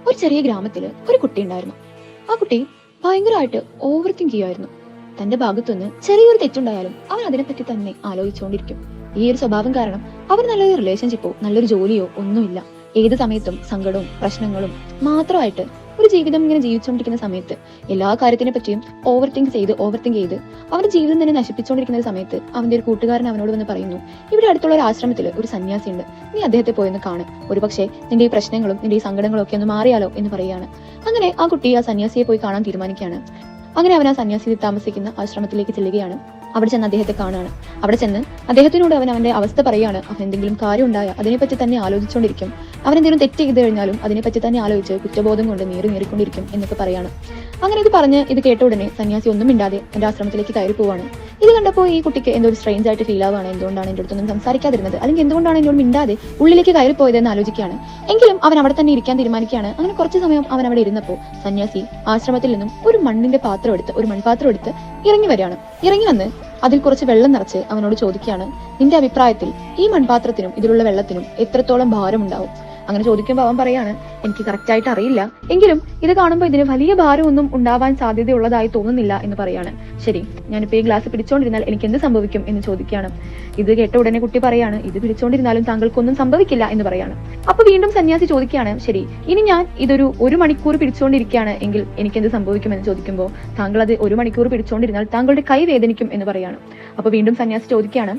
ഒരു ചെറിയ ഗ്രാമത്തില് ഒരു കുട്ടി ഉണ്ടായിരുന്നു. ആ കുട്ടി ഭയങ്കരമായിട്ട് ഓവർ തിങ്ക് ചെയ്യുമായിരുന്നു. തന്റെ ഭാഗത്തുനിന്ന് ചെറിയൊരു തെറ്റുണ്ടായാലും അവൻ അതിനെപ്പറ്റി തന്നെ ആലോചിച്ചുകൊണ്ടിരിക്കും. ഈ ഒരു സ്വഭാവം കാരണം അവർ നല്ലൊരു റിലേഷൻഷിപ്പോ നല്ലൊരു ജോലിയോ ഒന്നുമില്ല. ഏത് സമയത്തും സങ്കടവും പ്രശ്നങ്ങളും മാത്രമായിട്ട് ഒരു ജീവിതം ഇങ്ങനെ ജീവിച്ചുകൊണ്ടിരിക്കുന്ന സമയത്ത് എല്ലാ കാര്യത്തിനെ പറ്റിയും ഓവർ തിങ്ക് ചെയ്ത് അവന്റെ ജീവിതം തന്നെ നശിപ്പിച്ചുകൊണ്ടിരിക്കുന്ന സമയത്ത് അവന്റെ ഒരു കൂട്ടുകാരൻ അവനോട് വന്ന് പറയുന്നു, ഇവിടെ അടുത്തുള്ള ഒരു ആശ്രമത്തിൽ ഒരു സന്യാസി ഉണ്ട്, നീ അദ്ദേഹത്തെ പോയെന്ന് കാണും, ഒരുപക്ഷെ നിന്റെ ഈ പ്രശ്നങ്ങളും നിന്റെ ഈ സങ്കടങ്ങളും ഒക്കെ ഒന്ന് മാറിയാലോ എന്ന് പറയുകയാണ്. അങ്ങനെ ആ കുട്ടി ആ സന്യാസിയെ പോയി കാണാൻ തീരുമാനിക്കുകയാണ്. അങ്ങനെ അവൻ ആ സന്യാസി താമസിക്കുന്ന ആശ്രമത്തിലേക്ക് ചെല്ലുകയാണ്. അവിടെ ചെന്ന് അദ്ദേഹത്തെ കാണുകയാണ്. അവിടെ ചെന്ന് അദ്ദേഹത്തിനോട് അവന്റെ അവസ്ഥ പറയുകയാണ്. അവൻ എന്തെങ്കിലും കാര്യം ഉണ്ടായാൽ അതിനെപ്പറ്റി തന്നെ ആലോചിച്ചുകൊണ്ടിരിക്കും. അവൻ എന്തെങ്കിലും തെറ്റ് ചെയ്ത് കഴിഞ്ഞാലും അതിനെപ്പറ്റി തന്നെ ആലോചിച്ച് കുറ്റബോധം കൊണ്ട് നീറിക്കൊണ്ടിരിക്കും എന്നൊക്കെ പറയാണ്. അങ്ങനെ ഇത് പറഞ്ഞ് ഇത് കേട്ട ഉടനെ സന്യാസി ഒന്നും മിണ്ടാതെ എന്റെ ആശ്രമത്തിലേക്ക് കയറി പോവാണ്. ഇത് കണ്ടപ്പോൾ ഈ കുട്ടിക്ക് എന്തോ ഒരു സ്ട്രേഞ്ച് ആയിട്ട് ഫീൽ ആവുകയാണ്. എന്തുകൊണ്ടാണ് എൻ്റെ അടുത്തൊന്നും സംസാരിക്കാതിരുന്നത്, അല്ലെങ്കിൽ എന്തുകൊണ്ടാണ് എന്നോട് മിണ്ടാതെ ഉള്ളിലേക്ക് കയറി പോയതെന്ന് ആലോചിക്കുകയാണ്. എങ്കിലും അവൻ അവിടെ തന്നെ ഇരിക്കാൻ തീരുമാനിക്കുകയാണ്. അങ്ങനെ കുറച്ച് സമയം അവൻ അവിടെ ഇരുന്നപ്പോൾ സന്യാസി ആശ്രമത്തിൽ നിന്നും ഒരു മൺപാത്രം എടുത്ത് ഇറങ്ങി വന്ന് അതിൽ കുറച്ച് വെള്ളം നിറച്ച് അവനോട് ചോദിക്കുകയാണ്, നിന്റെ അഭിപ്രായത്തിൽ ഈ മൺപാത്രത്തിനും ഇതിലുള്ള വെള്ളത്തിനും എത്രത്തോളം ഭാരമുണ്ടാവും? അങ്ങനെ ചോദിക്കുമ്പോൾ അവൻ പറയാണ്, എനിക്ക് കറക്റ്റ് ആയിട്ട് അറിയില്ല, എങ്കിലും ഇത് കാണുമ്പോൾ ഇതിന് വലിയ ഭാരമൊന്നും ഉണ്ടാവാൻ സാധ്യതയുള്ളതായി തോന്നുന്നില്ല എന്ന് പറയാണ്. ശരി, ഞാനിപ്പോ ഈ ഗ്ലാസ് പിടിച്ചോണ്ടിരുന്നാൽ എനിക്ക് എന്ത് സംഭവിക്കും എന്ന് ചോദിക്കുകയാണ്. ഇത് കേട്ട ഉടനെ കുട്ടി പറയാണ്, ഇത് പിടിച്ചോണ്ടിരുന്നാലും താങ്കൾക്കൊന്നും സംഭവിക്കില്ല എന്ന് പറയാണ്. അപ്പൊ വീണ്ടും സന്യാസി ചോദിക്കുകയാണ്, ശരി, ഇനി ഞാൻ ഇതൊരു 1 മണിക്കൂർ പിടിച്ചോണ്ടിരിക്കുകയാണ് എങ്കിൽ എനിക്ക് എന്ത് സംഭവിക്കും എന്ന് ചോദിക്കുമ്പോൾ താങ്കൾ അത് 1 മണിക്കൂർ പിടിച്ചോണ്ടിരുന്നാൽ താങ്കളുടെ കൈ വേദനിക്കും എന്ന് പറയാണ്. അപ്പൊ വീണ്ടും സന്യാസി ചോദിക്കുകയാണ്,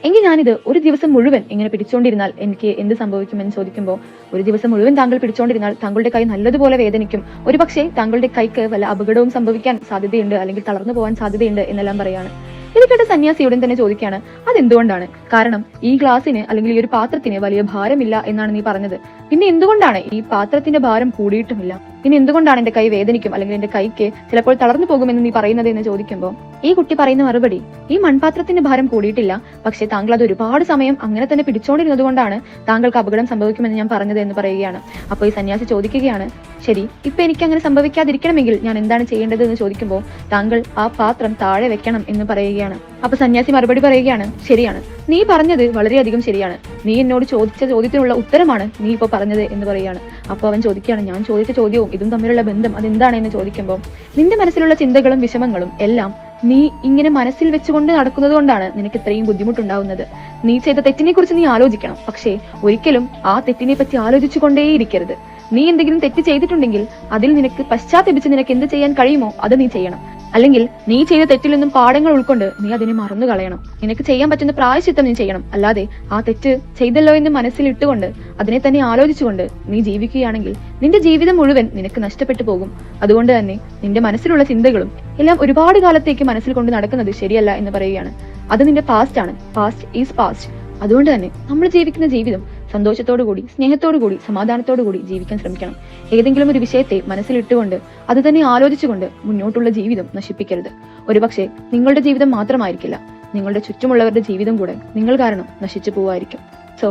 എങ്കിൽ ഞാനിത് ഒരു ദിവസം മുഴുവൻ ഇങ്ങനെ പിടിച്ചോണ്ടിരുന്നാൽ എനിക്ക് എന്ത് സംഭവിക്കുമെന്ന് ചോദിക്കുമ്പോൾ, ഒരു ദിവസം മുഴുവൻ താങ്കൾ പിടിച്ചോണ്ടിരുന്നാൽ താങ്കളുടെ കൈ നല്ലതുപോലെ വേദനിക്കും, ഒരുപക്ഷെ താങ്കളുടെ കൈക്ക് വല്ല അപകടവും സംഭവിക്കാൻ സാധ്യതയുണ്ട്, അല്ലെങ്കിൽ തളർന്നു പോകാൻ സാധ്യതയുണ്ട് എന്നെല്ലാം പറയാണ്. ഇത് കേട്ട സന്യാസി ഉടൻ തന്നെ ചോദിക്കുകയാണ്, അതെന്തുകൊണ്ടാണ്? കാരണം ഈ ഗ്ലാസിന് അല്ലെങ്കിൽ ഈ ഒരു പാത്രത്തിന് വലിയ ഭാരമില്ല എന്നാണ് നീ പറഞ്ഞത്, പിന്നെ എന്തുകൊണ്ടാണ് ഈ പാത്രത്തിന്റെ ഭാരം കൂടിയിട്ടുമില്ല, പിന്നെ എന്തുകൊണ്ടാണ് എന്റെ കൈ വേദനിക്കും അല്ലെങ്കിൽ എന്റെ കൈക്ക് ചിലപ്പോൾ തളർന്നു പോകുമെന്ന് നീ പറയുന്നത് എന്ന് ചോദിക്കുമ്പോൾ ഈ കുട്ടി പറയുന്ന മറുപടി, ഈ മൺപാത്രത്തിന്റെ ഭാരം കൂടിയിട്ടില്ല, പക്ഷെ താങ്കൾ അത് ഒരുപാട് സമയം അങ്ങനെ തന്നെ പിടിച്ചോണ്ടിരുന്നത് കൊണ്ടാണ് താങ്കൾക്ക് അപകടം സംഭവിക്കുമെന്ന് ഞാൻ പറഞ്ഞത് എന്ന് പറയുകയാണ്. അപ്പോൾ ഈ സന്യാസി ചോദിക്കുകയാണ്, ശരി, ഇപ്പൊ എനിക്ക് അങ്ങനെ സംഭവിക്കാതിരിക്കണമെങ്കിൽ ഞാൻ എന്താണ് ചെയ്യേണ്ടത് എന്ന് ചോദിക്കുമ്പോൾ താങ്കൾ ആ പാത്രം താഴെ വെക്കണം എന്ന് പറയുകയാണ്. അപ്പൊ സന്യാസി മറുപടി പറയുകയാണ്, ശരിയാണ്, നീ പറഞ്ഞത് വളരെയധികം ശരിയാണ്, നീ എന്നോട് ചോദിച്ച ചോദ്യത്തിനുള്ള ഉത്തരമാണ് നീ ഇപ്പൊ പറഞ്ഞത് എന്ന് പറയുകയാണ്. അപ്പൊ അവൻ ചോദിക്കുകയാണ്, ഞാൻ ചോദിച്ച ചോദ്യവും ഇതും തമ്മിലുള്ള ബന്ധം അതെന്താണ് എന്ന് ചോദിക്കുമ്പോൾ, നിന്റെ മനസ്സിലുള്ള ചിന്തകളും വിഷമങ്ങളും എല്ലാം നീ ഇങ്ങനെ മനസ്സിൽ വെച്ചുകൊണ്ട് നടക്കുന്നത് കൊണ്ടാണ് നിനക്ക് ഇത്രയും ബുദ്ധിമുട്ടുണ്ടാവുന്നത്. നീ ചെയ്ത തെറ്റിനെ കുറിച്ച് നീ ആലോചിക്കണം, പക്ഷേ ഒരിക്കലും ആ തെറ്റിനെ പറ്റി ആലോചിച്ചുകൊണ്ടേയിരിക്കരുത്. നീ എന്തെങ്കിലും തെറ്റ് ചെയ്തിട്ടുണ്ടെങ്കിൽ അതിൽ നിനക്ക് പശ്ചാത്തപിച്ച് നിനക്ക് എന്ത് ചെയ്യാൻ കഴിയുമോ അത് നീ ചെയ്യണം. അല്ലെങ്കിൽ നീ ചെയ്ത തെറ്റിൽ നിന്നും പാഠങ്ങൾ ഉൾക്കൊണ്ട് നീ അതിനെ മറന്നു കളയണം. നിനക്ക് ചെയ്യാൻ പറ്റുന്ന പ്രായശ്ചിത്തം നീ ചെയ്യണം. അല്ലാതെ ആ തെറ്റ് ചെയ്തല്ലോ എന്ന് മനസ്സിൽ ഇട്ടുകൊണ്ട് അതിനെ തന്നെ ആലോചിച്ചുകൊണ്ട് നീ ജീവിക്കുകയാണെങ്കിൽ നിന്റെ ജീവിതം മുഴുവൻ നിനക്ക് നഷ്ടപ്പെട്ടു പോകും. അതുകൊണ്ട് തന്നെ നിന്റെ മനസ്സിലുള്ള ചിന്തകളും എല്ലാം ഒരുപാട് കാലത്തേക്ക് മനസ്സിൽ കൊണ്ട് നടക്കുന്നത് ശരിയല്ല എന്ന് പറയുകയാണ്. അത് നിന്റെ പാസ്റ്റ് ആണ്. Past is past. അതുകൊണ്ട് തന്നെ നമ്മൾ ജീവിക്കുന്ന ജീവിതം സന്തോഷത്തോടു കൂടി, സ്നേഹത്തോടു കൂടി, സമാധാനത്തോടു കൂടി ജീവിക്കാൻ ശ്രമിക്കണം. ഏതെങ്കിലും ഒരു വിഷയത്തെ മനസ്സിലിട്ടുകൊണ്ട് അത് തന്നെ ആലോചിച്ചുകൊണ്ട് മുന്നോട്ടുള്ള ജീവിതം നശിപ്പിക്കരുത്. ഒരുപക്ഷെ നിങ്ങളുടെ ജീവിതം മാത്രമായിരിക്കില്ല, നിങ്ങളുടെ ചുറ്റുമുള്ളവരുടെ ജീവിതം കൂടെ നിങ്ങൾ കാരണം നശിച്ചു പോവായിരിക്കും. So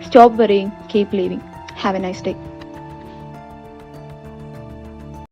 stop worrying, keep living. Have a nice day.